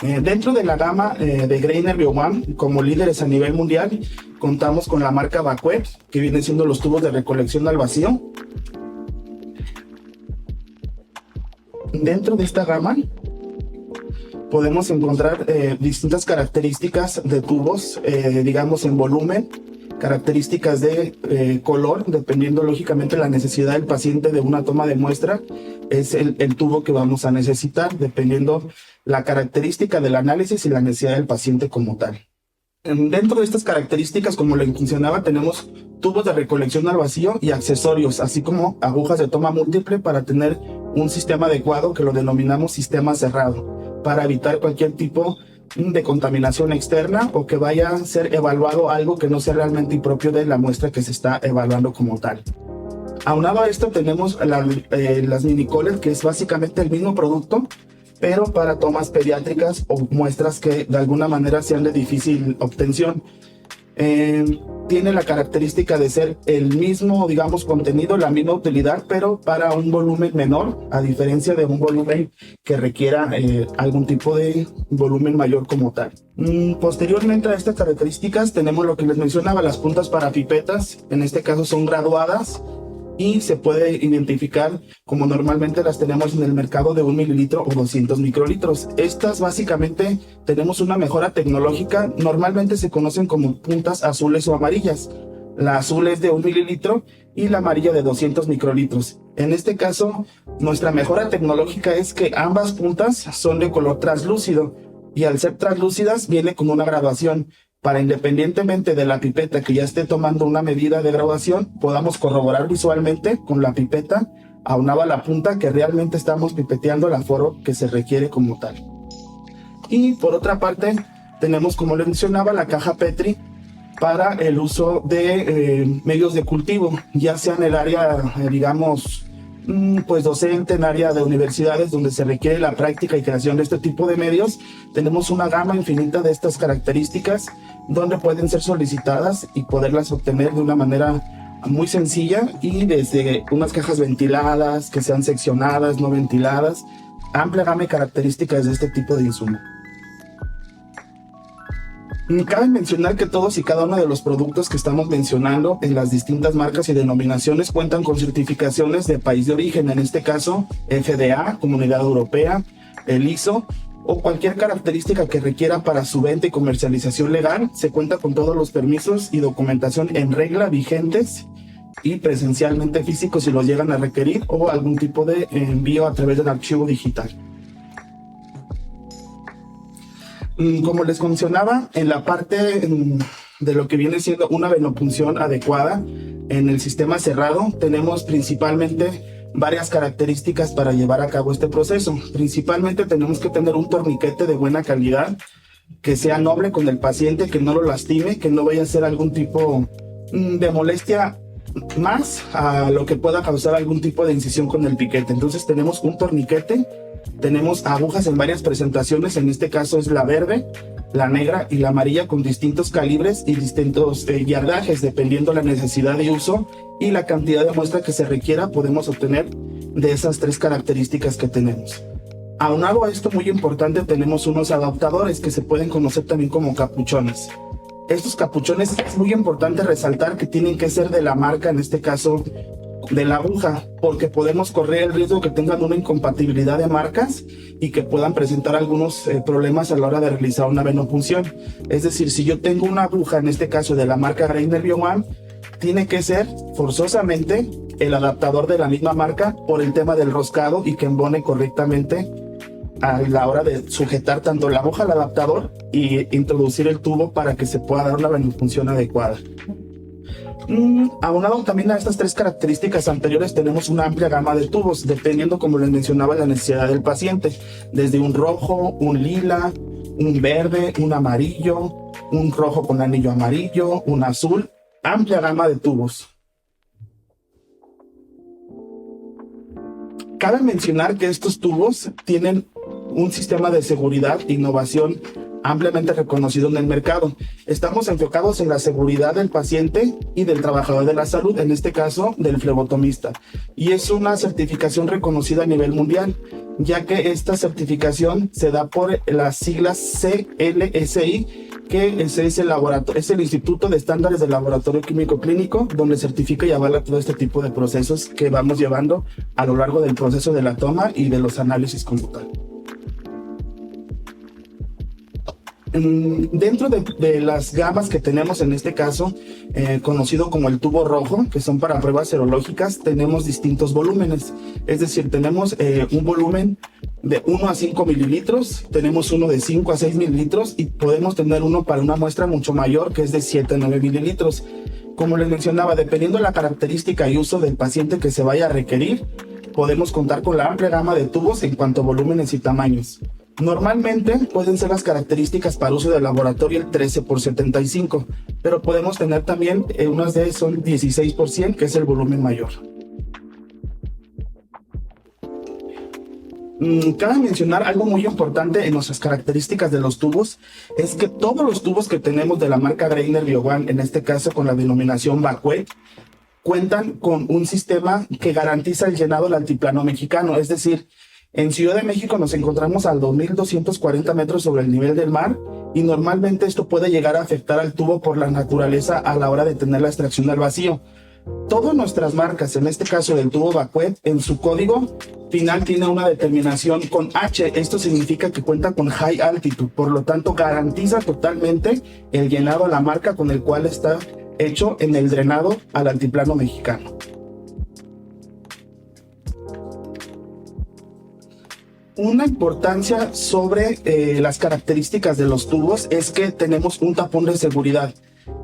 Dentro de la gama de Greiner BioOne, como líderes a nivel mundial, contamos con la marca Vacuet, que vienen siendo los tubos de recolección al vacío. Dentro de esta gama podemos encontrar distintas características de tubos, digamos en volumen, características de color, dependiendo lógicamente la necesidad del paciente de una toma de muestra, es el tubo que vamos a necesitar, dependiendo la característica del análisis y la necesidad del paciente como tal. Dentro de estas características, como le mencionaba, tenemos tubos de recolección al vacío y accesorios, así como agujas de toma múltiple para tener un sistema adecuado que lo denominamos sistema cerrado, para evitar cualquier tipo de contaminación externa o que vaya a ser evaluado algo que no sea realmente impropio de la muestra que se está evaluando como tal. Aunado a esto tenemos las minicoles, que es básicamente el mismo producto, pero para tomas pediátricas o muestras que de alguna manera sean de difícil obtención. Tiene la característica de ser el mismo, digamos, contenido, la misma utilidad, pero para un volumen menor, a diferencia de un volumen que requiera algún tipo de volumen mayor como tal. Posteriormente a estas características tenemos lo que les mencionaba, las puntas para pipetas, en este caso son graduadas, y se puede identificar como normalmente las tenemos en el mercado de 1 mililitro o 200 microlitros. Estas básicamente tenemos una mejora tecnológica, normalmente se conocen como puntas azules o amarillas. La azul es de 1 mililitro y la amarilla de 200 microlitros. En este caso, nuestra mejora tecnológica es que ambas puntas son de color translúcido y al ser translúcidas viene con una graduación, para independientemente de la pipeta que ya esté tomando una medida de graduación, podamos corroborar visualmente con la pipeta aunada a la punta que realmente estamos pipeteando el aforo que se requiere como tal. Y por otra parte, tenemos, como les mencionaba, la caja Petri para el uso de medios de cultivo, ya sea en el área, digamos, pues docente, en área de universidades donde se requiere la práctica y creación de este tipo de medios. Tenemos una gama infinita de estas características donde pueden ser solicitadas y poderlas obtener de una manera muy sencilla, y desde unas cajas ventiladas, que sean seccionadas, no ventiladas, amplia gama de características de este tipo de insumo. Cabe mencionar que todos y cada uno de los productos que estamos mencionando en las distintas marcas y denominaciones cuentan con certificaciones de país de origen, en este caso FDA, Comunidad Europea, el ISO o cualquier característica que requiera para su venta y comercialización legal. Se cuenta con todos los permisos y documentación en regla vigentes y presencialmente físicos si los llegan a requerir, o algún tipo de envío a través del archivo digital. Como les mencionaba, en la parte de lo que viene siendo una venopunción adecuada en el sistema cerrado, tenemos principalmente varias características para llevar a cabo este proceso. Principalmente tenemos que tener un torniquete de buena calidad, que sea noble con el paciente, que no lo lastime, que no vaya a ser algún tipo de molestia más a lo que pueda causar algún tipo de incisión con el piquete. Entonces tenemos un torniquete. Tenemos agujas en varias presentaciones, en este caso es la verde, la negra y la amarilla, con distintos calibres y distintos yardajes, dependiendo la necesidad de uso y la cantidad de muestra que se requiera, podemos obtener de esas tres características que tenemos. Aunado a esto, muy importante, tenemos unos adaptadores que se pueden conocer también como capuchones. Estos capuchones es muy importante resaltar que tienen que ser de la marca, en este caso de la aguja, porque podemos correr el riesgo que tengan una incompatibilidad de marcas y que puedan presentar algunos problemas a la hora de realizar una venopunción. Es decir, si yo tengo una aguja, en este caso de la marca Greiner BioOne, tiene que ser forzosamente el adaptador de la misma marca por el tema del roscado y que embone correctamente a la hora de sujetar tanto la aguja al adaptador y introducir el tubo para que se pueda dar una venopunción adecuada. Aunado también a estas tres características anteriores, tenemos una amplia gama de tubos, dependiendo, como les mencionaba, la necesidad del paciente, desde un rojo, un lila, un verde, un amarillo, un rojo con anillo amarillo, un azul, amplia gama de tubos. Cabe mencionar que estos tubos tienen un sistema de seguridad e innovación ampliamente reconocido en el mercado. Estamos enfocados en la seguridad del paciente y del trabajador de la salud, en este caso del flebotomista. Y es una certificación reconocida a nivel mundial, ya que esta certificación se da por las siglas CLSI, que es el Instituto de Estándares del Laboratorio Químico Clínico, donde certifica y avala todo este tipo de procesos que vamos llevando a lo largo del proceso de la toma y de los análisis computables. Dentro de las gamas que tenemos en este caso, conocido como el tubo rojo, que son para pruebas serológicas, tenemos distintos volúmenes. Es decir, tenemos un volumen de 1 a 5 mililitros, tenemos uno de 5 a 6 mililitros y podemos tener uno para una muestra mucho mayor, que es de 7 a 9 mililitros. Como les mencionaba, dependiendo de la característica y uso del paciente que se vaya a requerir, podemos contar con la amplia gama de tubos en cuanto a volúmenes y tamaños. Normalmente pueden ser las características para uso de laboratorio el 13 por 75, pero podemos tener también unas de son 16 por 100, que es el volumen mayor. Cabe mencionar algo muy importante en nuestras características de los tubos, es que todos los tubos que tenemos de la marca Greiner BioOne, en este caso con la denominación Vacuet, cuentan con un sistema que garantiza el llenado del altiplano mexicano, es decir, en Ciudad de México nos encontramos a 2.240 metros sobre el nivel del mar y normalmente esto puede llegar a afectar al tubo por la naturaleza a la hora de tener la extracción al vacío. Todas nuestras marcas, en este caso del tubo Vacuet, en su código final tiene una determinación con H. Esto significa que cuenta con High Altitude, por lo tanto garantiza totalmente el llenado a la marca con el cual está hecho en el drenado al altiplano mexicano. Una importancia sobre las características de los tubos es que tenemos un tapón de seguridad.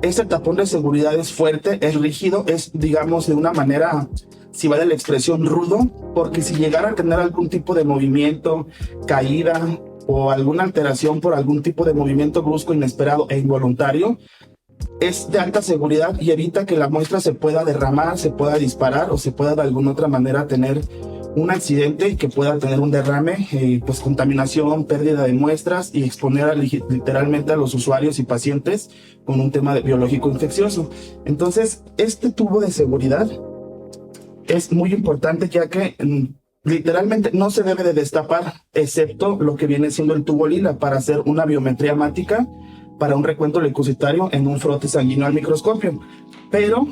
Este tapón de seguridad es fuerte, es rígido, es, digamos, de una manera, si vale la expresión, rudo, porque si llegara a tener algún tipo de movimiento, caída o alguna alteración por algún tipo de movimiento brusco, inesperado e involuntario, es de alta seguridad y evita que la muestra se pueda derramar, se pueda disparar o se pueda de alguna otra manera tener un accidente y que pueda tener un derrame, pues contaminación, pérdida de muestras y exponer literalmente a los usuarios y pacientes con un tema biológico infeccioso. Entonces, este tubo de seguridad es muy importante, ya que literalmente no se debe de destapar, excepto lo que viene siendo el tubo lila para hacer una biometría hemática para un recuento leucocitario en un frote sanguíneo al microscopio. Pero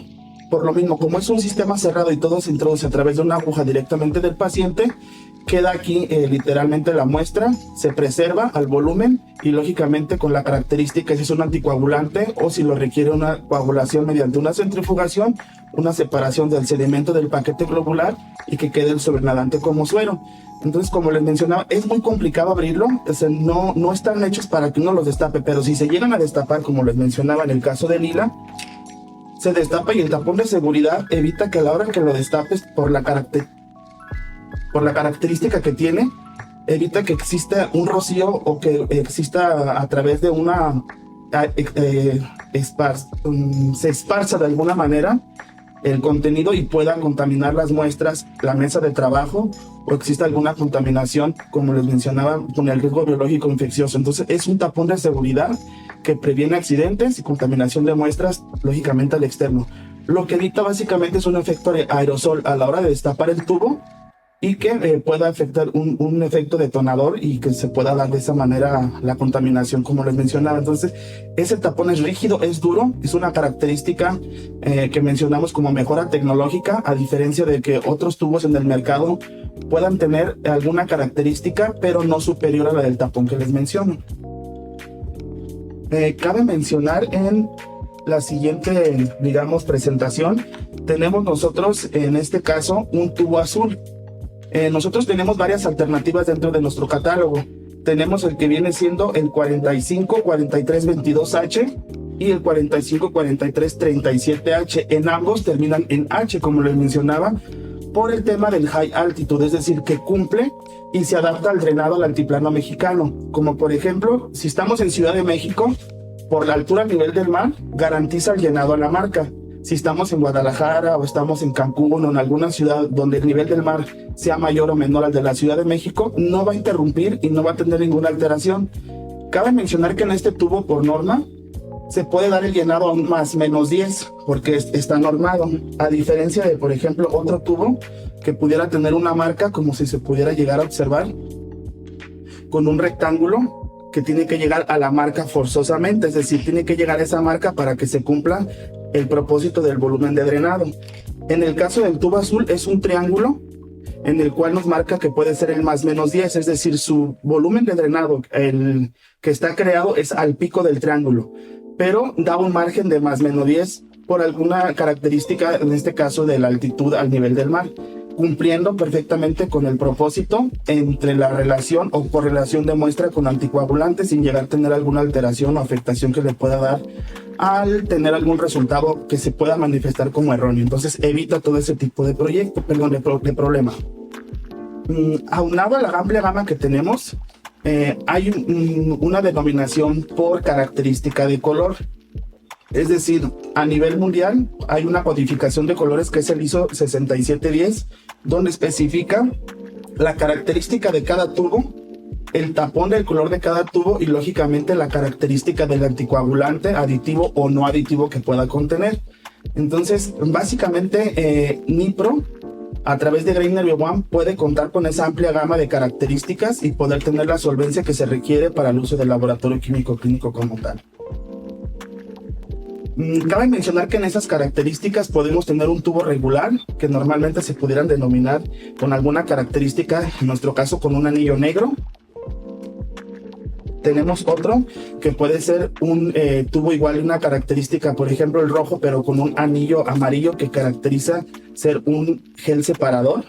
por lo mismo, como es un sistema cerrado y todo se introduce a través de una aguja directamente del paciente, queda aquí literalmente la muestra, se preserva al volumen y lógicamente con la característica si es un anticoagulante o si lo requiere una coagulación mediante una centrifugación, una separación del sedimento del paquete globular y que quede el sobrenadante como suero. Entonces, como les mencionaba, es muy complicado abrirlo, no están hechos para que uno los destape, pero si se llegan a destapar, como les mencionaba en el caso de Lila, se destapa y el tapón de seguridad evita que a la hora que lo destapes por la característica que tiene, evita que exista un rocío o que exista a través de una se esparza de alguna manera el contenido y pueda contaminar las muestras, la mesa de trabajo o exista alguna contaminación, como les mencionaba, con el riesgo biológico infeccioso. Entonces es un tapón de seguridad que previene accidentes y contaminación de muestras, lógicamente al externo. Lo que evita básicamente es un efecto de aerosol a la hora de destapar el tubo y que pueda afectar un efecto detonador y que se pueda dar de esa manera la contaminación, como les mencionaba. Entonces, ese tapón es rígido, es duro, es una característica que mencionamos como mejora tecnológica, a diferencia de que otros tubos en el mercado puedan tener alguna característica, pero no superior a la del tapón que les menciono. Cabe mencionar en la siguiente, digamos, presentación, tenemos nosotros, en este caso, un tubo azul. Nosotros tenemos varias alternativas dentro de nuestro catálogo. Tenemos el que viene siendo el 45-43-22H y el 45-43-37H. En ambos terminan en H, como les mencionaba, por el tema del high altitude, es decir, que cumple y se adapta al drenado al altiplano mexicano. Como por ejemplo, si estamos en Ciudad de México, por la altura a nivel del mar, garantiza el llenado a la marca. Si estamos en Guadalajara o estamos en Cancún o en alguna ciudad donde el nivel del mar sea mayor o menor al de la Ciudad de México, no va a interrumpir y no va a tener ninguna alteración. Cabe mencionar que en este tubo, por norma, se puede dar el llenado a un más menos 10 porque está normado, a diferencia de, por ejemplo, otro tubo que pudiera tener una marca, como si se pudiera llegar a observar, con un rectángulo que tiene que llegar a la marca forzosamente, es decir, tiene que llegar a esa marca para que se cumpla el propósito del volumen de drenado. En el caso del tubo azul es un triángulo en el cual nos marca que puede ser el más menos 10, es decir, su volumen de drenado, el que está creado, es al pico del triángulo, pero da un margen de más menos 10 por alguna característica, en este caso de la altitud al nivel del mar, cumpliendo perfectamente con el propósito entre la relación o correlación de muestra con anticoagulante sin llegar a tener alguna alteración o afectación que le pueda dar al tener algún resultado que se pueda manifestar como erróneo. Entonces evita todo ese tipo de de problema. Aunado a la amplia gama que tenemos, hay una denominación por característica de color. Es decir, a nivel mundial hay una codificación de colores que es el ISO 6710, donde especifica la característica de cada tubo, el tapón del color de cada tubo y lógicamente la característica del anticoagulante, aditivo o no aditivo que pueda contener. Entonces, básicamente, Nipro, a través de Green Nervio One, puede contar con esa amplia gama de características y poder tener la solvencia que se requiere para el uso del laboratorio químico clínico como tal. Cabe mencionar que en esas características podemos tener un tubo regular, que normalmente se pudieran denominar con alguna característica, en nuestro caso con un anillo negro. Tenemos otro que puede ser un tubo igual y una característica, por ejemplo el rojo, pero con un anillo amarillo que caracteriza ser un gel separador.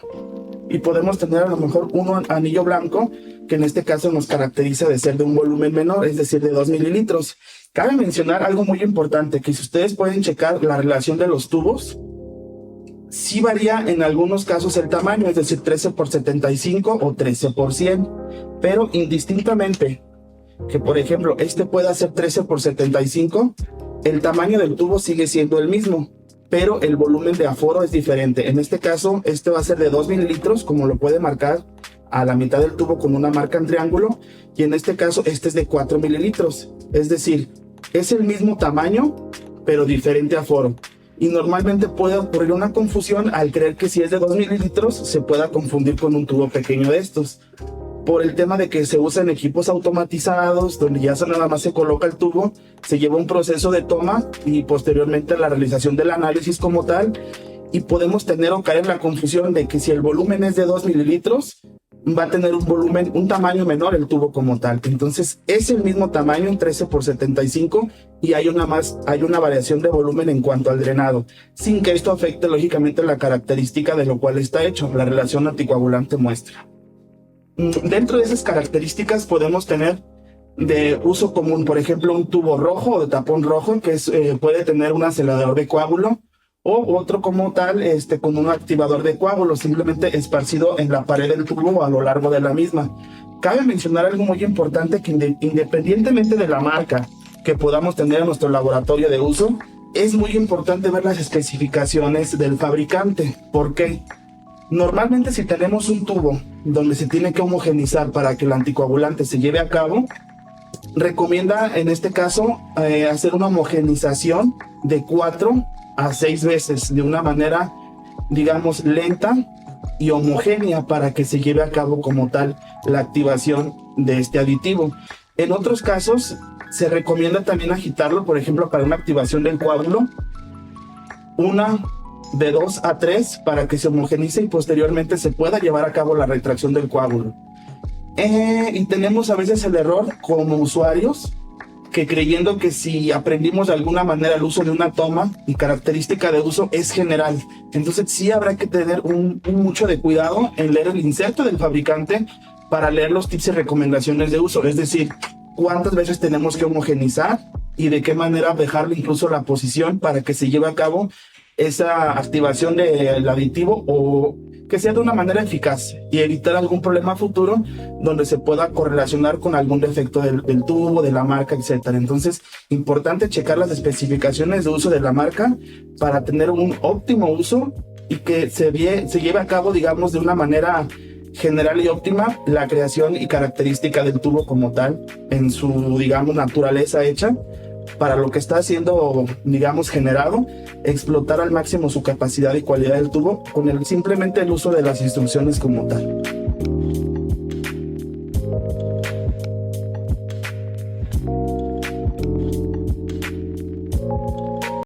Y podemos tener a lo mejor un anillo blanco que en este caso nos caracteriza de ser de un volumen menor, es decir, de 2 mililitros. Cabe mencionar algo muy importante, que si ustedes pueden checar la relación de los tubos, sí varía en algunos casos el tamaño, es decir, 13 por 75 o 13 por 100, pero indistintamente que, por ejemplo, este pueda ser 13 por 75, el tamaño del tubo sigue siendo el mismo, pero el volumen de aforo es diferente. En este caso, este va a ser de 2 mililitros, como lo puede marcar a la mitad del tubo con una marca en triángulo, y en este caso, este es de 4 mililitros, es decir, es el mismo tamaño, pero diferente aforo. Y normalmente puede ocurrir una confusión al creer que si es de 2 mililitros, se pueda confundir con un tubo pequeño de estos, por el tema de que se usan equipos automatizados, donde ya nada más se coloca el tubo, se lleva un proceso de toma y posteriormente la realización del análisis como tal, y podemos tener o caer en la confusión de que si el volumen es de 2 mililitros, va a tener un tamaño menor el tubo como tal. Entonces es el mismo tamaño en 13 por 75 y hay una variación de volumen en cuanto al drenado, sin que esto afecte lógicamente la característica de lo cual está hecho, la relación anticoagulante muestra. Dentro de esas características podemos tener de uso común, por ejemplo, un tubo rojo o de tapón rojo que puede tener un acelerador de coágulo, o otro como tal, con un activador de coágulo, simplemente esparcido en la pared del tubo o a lo largo de la misma. Cabe mencionar algo muy importante, que independientemente de la marca que podamos tener en nuestro laboratorio de uso, es muy importante ver las especificaciones del fabricante. ¿Por qué? Normalmente si tenemos un tubo donde se tiene que homogenizar para que el anticoagulante se lleve a cabo, recomienda en este caso hacer una homogenización de 4 a 6 veces de una manera, digamos, lenta y homogénea para que se lleve a cabo como tal la activación de este aditivo. En otros casos se recomienda también agitarlo, por ejemplo, para una activación del coágulo, de 2 a 3 para que se homogenice y posteriormente se pueda llevar a cabo la retracción del coágulo. Y tenemos a veces el error como usuarios, que creyendo que si aprendimos de alguna manera el uso de una toma y característica de uso es general, entonces sí habrá que tener mucho de cuidado en leer el inserto del fabricante para leer los tips y recomendaciones de uso, es decir, cuántas veces tenemos que homogenizar y de qué manera dejarle incluso la posición para que se lleve a cabo esa activación del aditivo o que sea de una manera eficaz y evitar algún problema futuro donde se pueda correlacionar con algún defecto del tubo, de la marca, etcétera. Entonces, importante checar las especificaciones de uso de la marca para tener un óptimo uso y que se lleve a cabo, digamos, de una manera general y óptima la creación y característica del tubo como tal, en su, digamos, naturaleza hecha, para lo que está siendo, digamos, generado, explotar al máximo su capacidad y cualidad del tubo con simplemente el uso de las instrucciones como tal.